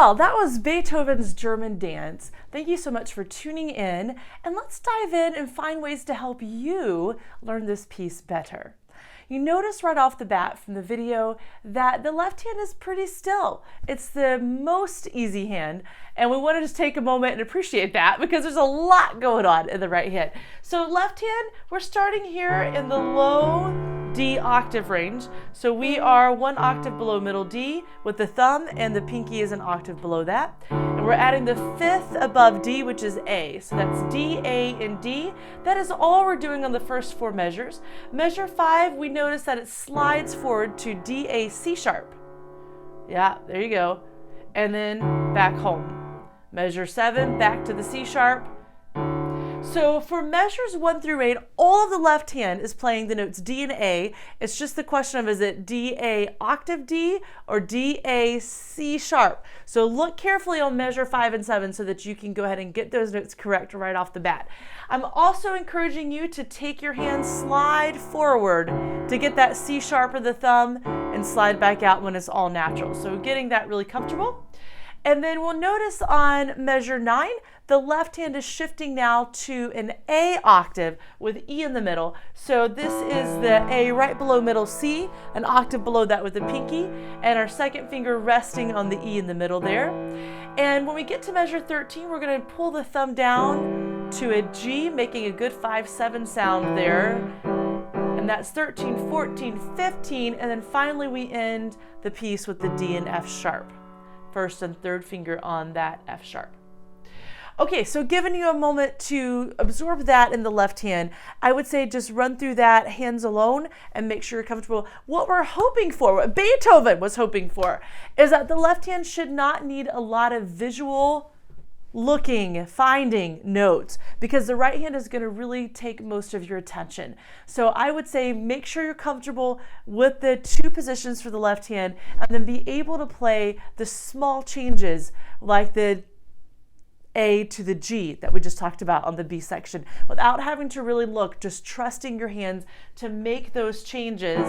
Well, that was Beethoven's German dance. Thank you so much for tuning in, and let's dive in and find ways to help you learn this piece better. You notice right off the bat from the video that the left hand is pretty still. It's the most easy hand, and we want to just take a moment and appreciate that because there's a lot going on in the right hand. So left hand, we're starting here in the low D octave range. So we are one octave below middle D with the thumb, and the pinky is an octave below that. And we're adding the fifth above D, which is A. So that's D, A, and D. That is all we're doing on the first four measures. Measure 5, we notice that it slides forward to D, A, C sharp. Yeah, there you go. And then back home. Measure 7, back to the C sharp. So for measures 1 through 8, all of the left hand is playing the notes D and A. It's just the question of, is it D, A, octave D, or D, A, C sharp? So look carefully on measure 5 and 7 so that you can go ahead and get those notes correct right off the bat. I'm also encouraging you to take your hand, slide forward to get that C sharp of the thumb, and slide back out when it's all natural. So getting that really comfortable. And then we'll notice on measure 9, the left hand is shifting now to an A octave with E in the middle. So this is the A right below middle C, an octave below that with the pinky, and our second finger resting on the E in the middle there. And when we get to measure 13, we're going to pull the thumb down to a G, making a good 5-7 sound there. And that's 13, 14, 15, and then finally we end the piece with the D and F sharp. First and third finger on that F sharp. Okay, so giving you a moment to absorb that in the left hand, I would say just run through that hands alone and make sure you're comfortable. What we're hoping for, what Beethoven was hoping for, is that the left hand should not need a lot of visual looking, finding notes, because the right hand is going to really take most of your attention. So I would say make sure you're comfortable with the two positions for the left hand, and then be able to play the small changes like the A to the G that we just talked about on the B section without having to really look, just trusting your hands to make those changes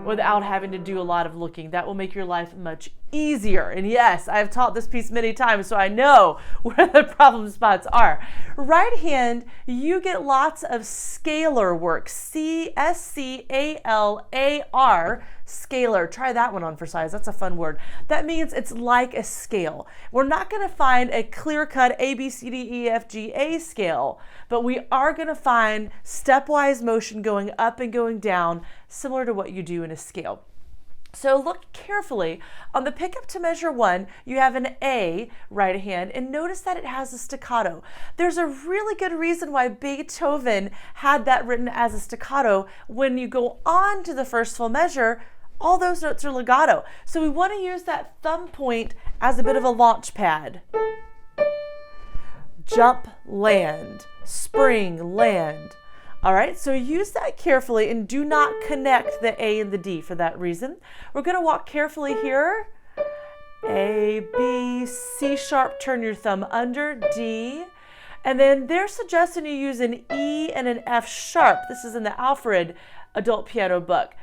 without having to do a lot of looking. That will make your life much easier. And yes, I've taught this piece many times, so I know where the problem spots are. Right hand, you get lots of scalar work. S-C-A-L-A-R, scalar. Try that one on for size. That's a fun word. That means it's like a scale. We're not going to find a clear-cut A, B, C, D, E, F, G, A scale, but we are going to find stepwise motion going up and going down, similar to what you do in a scale. So look carefully. On the pickup to measure 1, you have an A right hand, and notice that it has a staccato. There's a really good reason why Beethoven had that written as a staccato. When you go on to the first full measure, all those notes are legato. So we want to use that thumb point as a bit of a launch pad. Jump, land, spring, land. All right, so use that carefully and do not connect the A and the D for that reason. We're going to walk carefully here. A, B, C sharp, turn your thumb under, D. And then they're suggesting you use an E and an F sharp. This is in the Alfred adult piano book.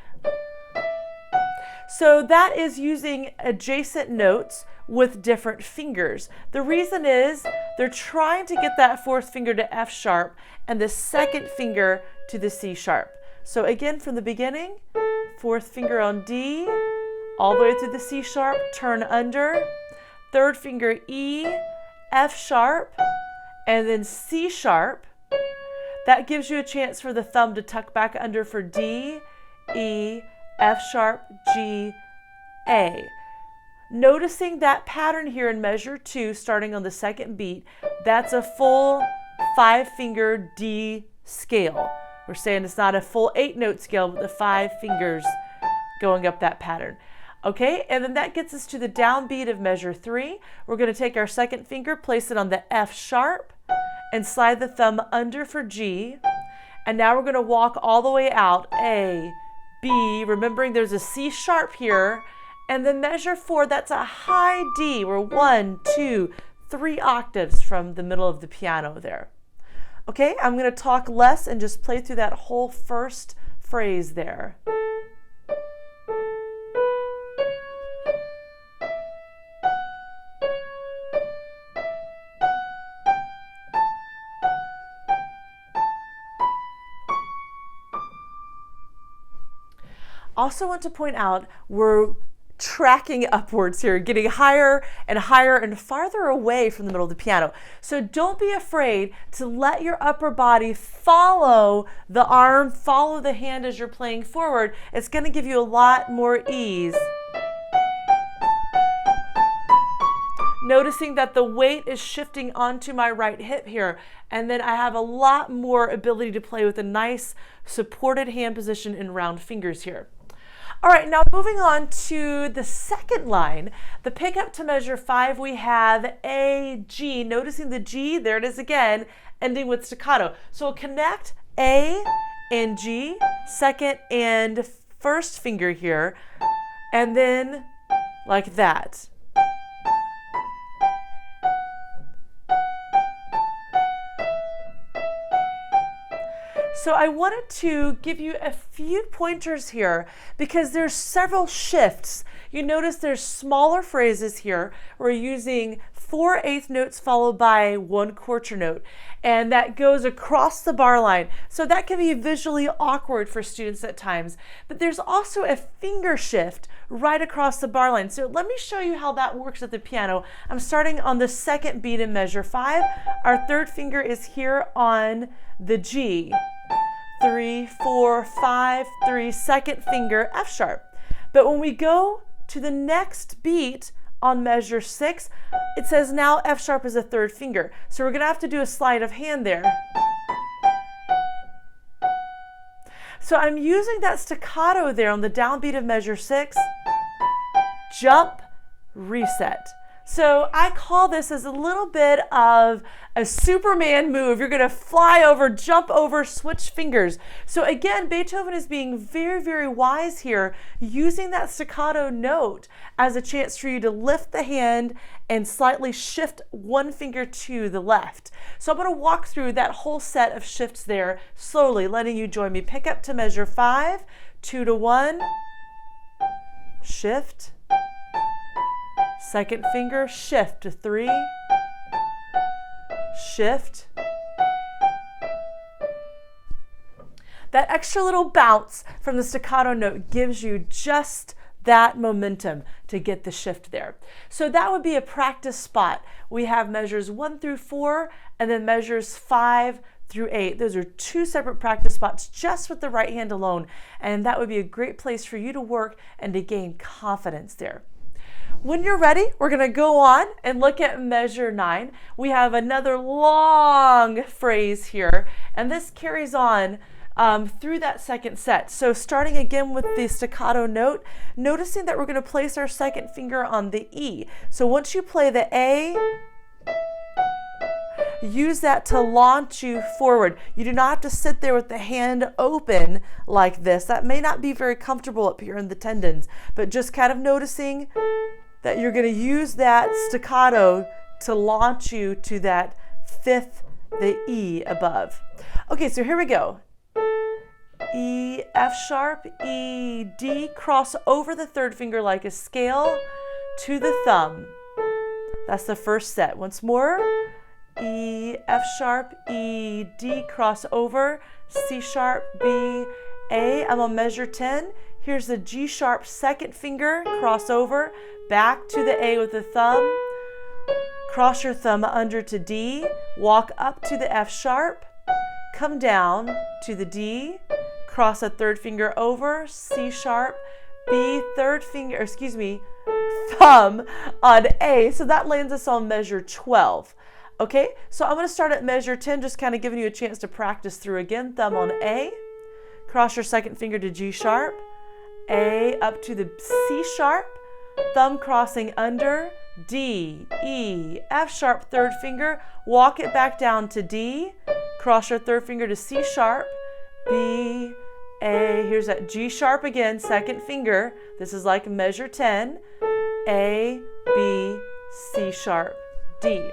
So that is using adjacent notes with different fingers. The reason is they're trying to get that fourth finger to F sharp and the second finger to the C sharp. So again, from the beginning, fourth finger on D, all the way through the C sharp, turn under, third finger E, F sharp, and then C sharp. That gives you a chance for the thumb to tuck back under for D, E, F sharp, G, A. Noticing that pattern here in measure 2, starting on the second beat, that's a full 5-finger D scale. We're saying it's not a full 8-note scale, but the 5 fingers going up that pattern. Okay, and then that gets us to the downbeat of measure 3. We're going to take our second finger, place it on the F sharp, and slide the thumb under for G. And now we're going to walk all the way out, A, B, remembering there's a C sharp here, and then measure 4, that's a high D. We're 1, 2, 3 octaves from the middle of the piano there. Okay, I'm going to talk less and just play through that whole first phrase there. Also want to point out we're tracking upwards here, getting higher and farther away from the middle of the piano. So don't be afraid to let your upper body follow the arm, follow the hand as you're playing forward. It's going to give you a lot more ease. Noticing that the weight is shifting onto my right hip here, and then I have a lot more ability to play with a nice supported hand position and round fingers here. All right, now moving on to the second line, the pickup to measure 5, we have A, G. Noticing the G, there it is again, ending with staccato. So we'll connect A and G, second and first finger here, and then like that. So I wanted to give you a few pointers here because there's several shifts. You notice there's smaller phrases here. We're using 4/8 notes followed by 1/4 note, and that goes across the bar line. So that can be visually awkward for students at times, but there's also a finger shift right across the bar line. So let me show you how that works at the piano. I'm starting on the second beat in measure 5. Our third finger is here on the G. 3, 4, 5, 3, second finger, F sharp. But when we go to the next beat on measure 6, it says now F sharp is a third finger. So we're gonna have to do a sleight of hand there. So I'm using that staccato there on the downbeat of measure 6, jump, reset. So I call this as a little bit of a Superman move. You're gonna fly over, jump over, switch fingers. So again, Beethoven is being very, very wise here, using that staccato note as a chance for you to lift the hand and slightly shift one finger to the left. So I'm gonna walk through that whole set of shifts there slowly, letting you join me. Pick up to measure 5, 2 to 1, shift, second finger, shift to 3, shift. That extra little bounce from the staccato note gives you just that momentum to get the shift there. So that would be a practice spot. We have measures 1 through 4 and then measures 5 through 8. Those are 2 separate practice spots just with the right hand alone, and that would be a great place for you to work and to gain confidence there. When you're ready, we're going to go on and look at measure 9. We have another long phrase here, and this carries on through that second set. So starting again with the staccato note, noticing that we're going to place our second finger on the E. So once you play the A, use that to launch you forward. You do not have to sit there with the hand open like this. That may not be very comfortable up here in the tendons, but just kind of noticing that you're going to use that staccato to launch you to that fifth, the E above. Okay, so here we go. E, F sharp, E, D, cross over the third finger like a scale to the thumb. That's the first set. Once more. E, F sharp, E, D, cross over, C sharp, B, A. I'm on measure 10. Here's the G sharp second finger, cross over, back to the A with the thumb, cross your thumb under to D, walk up to the F sharp, come down to the D, cross a third finger over, C sharp, B, thumb on A. So that lands us on measure 12. Okay, so I'm going to start at measure 10, just kind of giving you a chance to practice through again. Thumb on A, cross your second finger to G sharp, A up to the C sharp, thumb crossing under, D, E, F sharp third finger, walk it back down to D, cross your third finger to C sharp, B, A, here's that G sharp again, second finger, this is like measure 10, A, B, C sharp, D.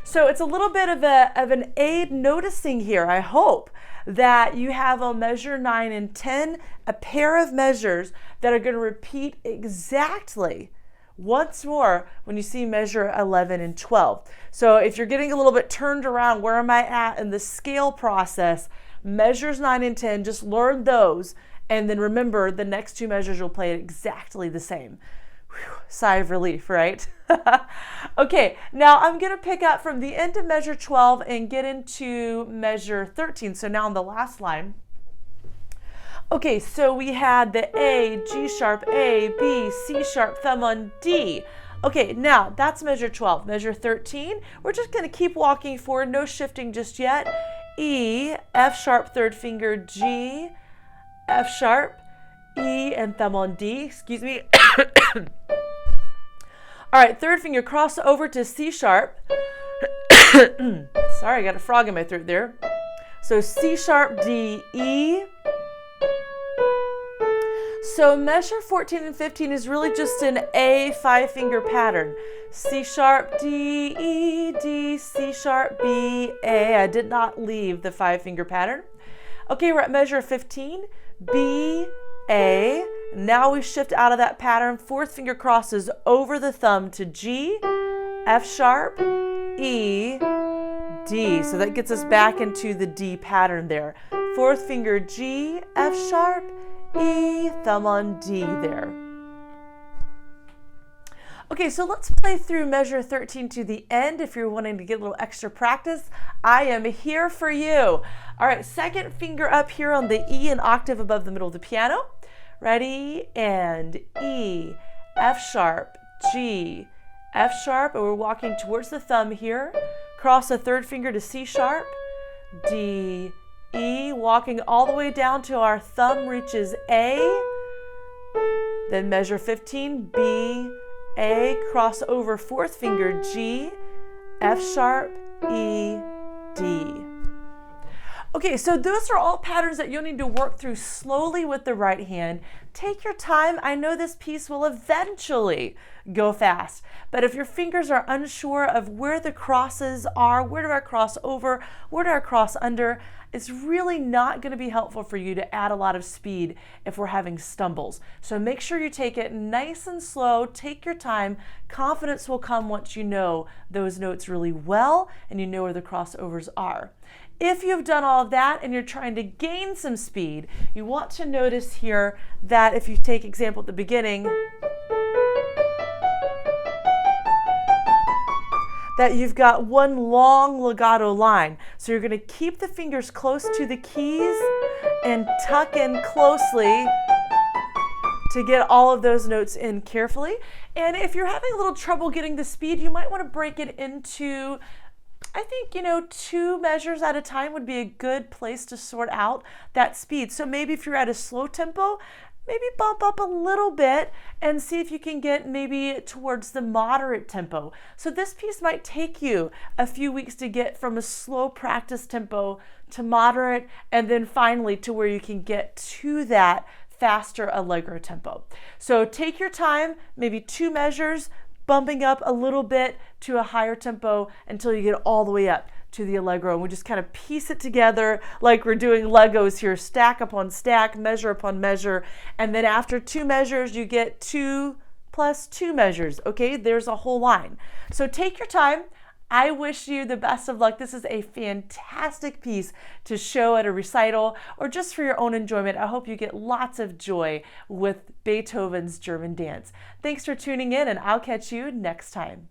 So it's a little bit of an aid noticing here, I hope, that you have on measure 9 and 10 a pair of measures that are going to repeat exactly once more when you see measure 11 and 12. So if you're getting a little bit turned around, where am I at in the scale process? Measures 9 and 10, just learn those And then remember, the next two measures you'll play it exactly the same. Whew, sigh of relief, right? Okay, now I'm going to pick up from the end of measure 12 and get into measure 13. So now on the last line. Okay, so we had the A, G sharp, A, B, C sharp, thumb on D. Okay, now that's measure 12. Measure 13, we're just going to keep walking forward, no shifting just yet. E, F sharp, third finger, G, F sharp, E, and thumb on D, excuse me. All right, third finger, cross over to C sharp. Sorry, I got a frog in my throat there. So C sharp, D, E. So measure 14 and 15 is really just an A 5-finger pattern. C sharp, D, E, D, C sharp, B, A. I did not leave the 5-finger pattern. Okay, we're at measure 15, B, A. Now we shift out of that pattern. Fourth finger crosses over the thumb to G, F sharp, E, D. So that gets us back into the D pattern there. Fourth finger G, F sharp, E, thumb on D there. Okay, so let's play through measure 13 to the end. If you're wanting to get a little extra practice, I am here for you. All right, second finger up here on the E, an octave above the middle of the piano. Ready? And E, F sharp, G, F sharp, and we're walking towards the thumb here. Cross the third finger to C sharp, D, E, walking all the way down to our thumb reaches A. Then measure 15, B, A, cross over fourth finger G, F sharp, E, D. Okay, so those are all patterns that you'll need to work through slowly with the right hand. Take your time. I know this piece will eventually go fast, but if your fingers are unsure of where the crosses are, where do I cross over, where do I cross under, it's really not going to be helpful for you to add a lot of speed if we're having stumbles. So make sure you take it nice and slow, take your time. Confidence will come once you know those notes really well and you know where the crossovers are. If you've done all of that and you're trying to gain some speed, you want to notice here that if you take example at the beginning, that you've got one long legato line. So you're going to keep the fingers close to the keys and tuck in closely to get all of those notes in carefully. And if you're having a little trouble getting the speed, you might want to break it into, I think, 2 measures at a time would be a good place to sort out that speed. So maybe if you're at a slow tempo, maybe bump up a little bit and see if you can get maybe towards the moderate tempo. So this piece might take you a few weeks to get from a slow practice tempo to moderate, and then finally to where you can get to that faster allegro tempo. So take your time, maybe 2 measures, bumping up a little bit to a higher tempo until you get all the way up to the allegro. And we just kind of piece it together like we're doing Legos here, stack upon stack, measure upon measure. And then after 2 measures, you get 2 plus 2 measures. Okay, there's a whole line. So take your time. I wish you the best of luck. This is a fantastic piece to show at a recital or just for your own enjoyment. I hope you get lots of joy with Beethoven's German dance. Thanks for tuning in, and I'll catch you next time.